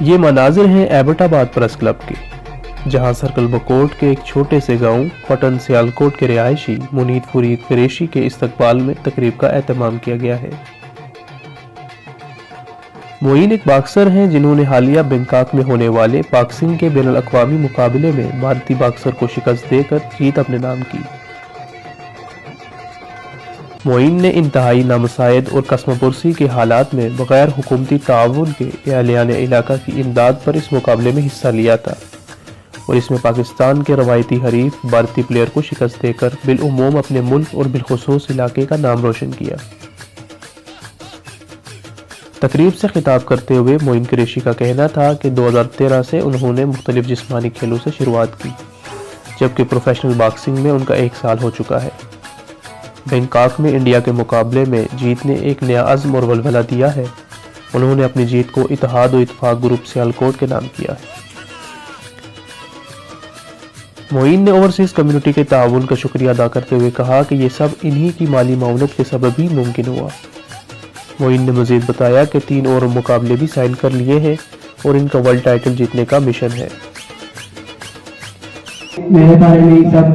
ये मनाजिर हैं Abbottabad press club के, जहां सर्कल बकोट के एक छोटे से गांव पटन सियालकोट के रिहायशी मुनीद फरीद कुरैशी के इस्तकबाल में तकरीब का एहतमाम किया गया है। मोइन एक बॉक्सर हैं जिन्होंने हालिया बैंकॉक में होने वाले बॉक्सिंग के बैनुल अक़वामी मुकाबले में भारतीय बॉक्सर को शिकस्त देकर जीत अपने नाम की। मोइन ने इंतहाई नामुसाइद और कसमपुरसी के हालात में बगैर हुकूमती ताउन के अहलियान इलाका की इमदाद पर इस मुकाबले में हिस्सा लिया था और इसमें पाकिस्तान के रवायती हरीफ भारतीय प्लेयर को शिकस्त देकर बिलउमूम अपने मुल्क और बिलखुसूस इलाके का नाम रोशन किया। तकरीब से खिताब करते हुए मोइन कुरैशी का कहना था कि 2013 से उन्होंने मुख्तलिफ जिस्मानी खेलों से शुरुआत की, जबकि प्रोफेशनल बॉक्सिंग में उनका 1 साल हो चुका है। बैंकॉक में इंडिया के मुकाबले में जीत ने एक नया अज़्म और वलवला दिया है। उन्होंने अपनी जीत को इत्तेहाद और इत्तफाक ग्रुप सियालकोट के नाम किया है। मोइन ने ओवरसीज कम्युनिटी के ताउन का शुक्रिया अदा करते हुए कहा कि ये सब इन्हीं की माली माउनत के सबब ही मुमकिन हुआ। मोइन ने मजीद बताया कि 3 और मुकाबले भी साइन कर लिए हैं और इनका वर्ल्ड टाइटल जीतने का मिशन है। मेरे बारे में सब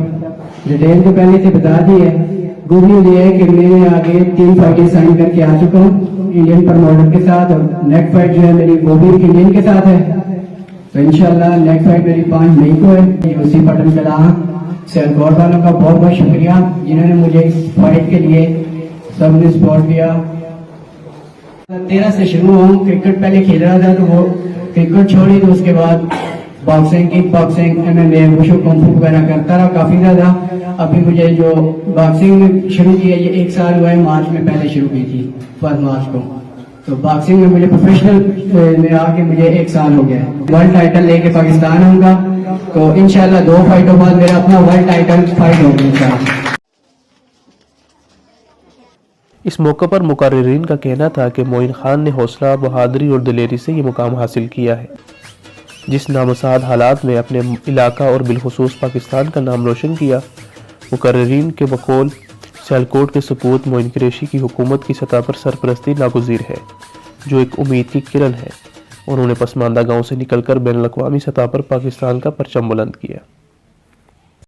डिटेल तो पहले से बता दी है। गुड न्यूज ये है कि मैं आगे 3 फाइटें साइन करके आ चुका हूँ इंडियन प्रमोटर के साथ, और नेक्स्ट फाइट जो है मेरी वो भी इंडियन के साथ है। तो इंशाल्लाह नेक्स्ट फाइट मेरी 5 मई को है। उसी पटन कला सियालकोट वालों का बहुत बहुत शुक्रिया जिन्होंने मुझे इस फाइट के लिए सबने सपोर्ट किया। 13 से शुरू हूँ, क्रिकेट पहले खेल रहा था तो वो क्रिकेट छोड़ी, तो उसके बाद boxing, kick boxing, MMA, wushu, kung fu वगैरह करता रहा काफी ज्यादा। अभी मुझे जो बॉक्सिंग शुरू की है ये 1 साल हुआ है, मार्च में पहले शुरू की थी, 1 मार्च को। तो बॉक्सिंग में मुझे प्रोफेशनल में आके मुझे 1 साल हो गया है। वर्ल्ड टाइटल लेके पाकिस्तान आऊंगा, तो इंशाल्लाह 2 फाइटों बाद मेरा अपना वर्ल्ड टाइटल फाइट होगी इंशाल्लाह। इस मौके पर मुकर्रिरीन का कहना था कि मोइन खान ने हौसला, बहादुरी और दिलेरी से ये मुकाम हासिल किया है, जिस नामुसाद हालात में अपने इलाका और बिलखुसूस पाकिस्तान का नाम रोशन किया। मुकर्रिरीन के बकौल सियालकोट के सपूत मोइन कुरैशी की हुकूमत की सतह पर सरपरस्ती नागुज़ीर है, जो एक उम्मीद की किरण है। उन्होंने पसमानदा गांव से निकलकर बैनुल अक़वामी सतह पर पाकिस्तान का परचम बुलंद किया।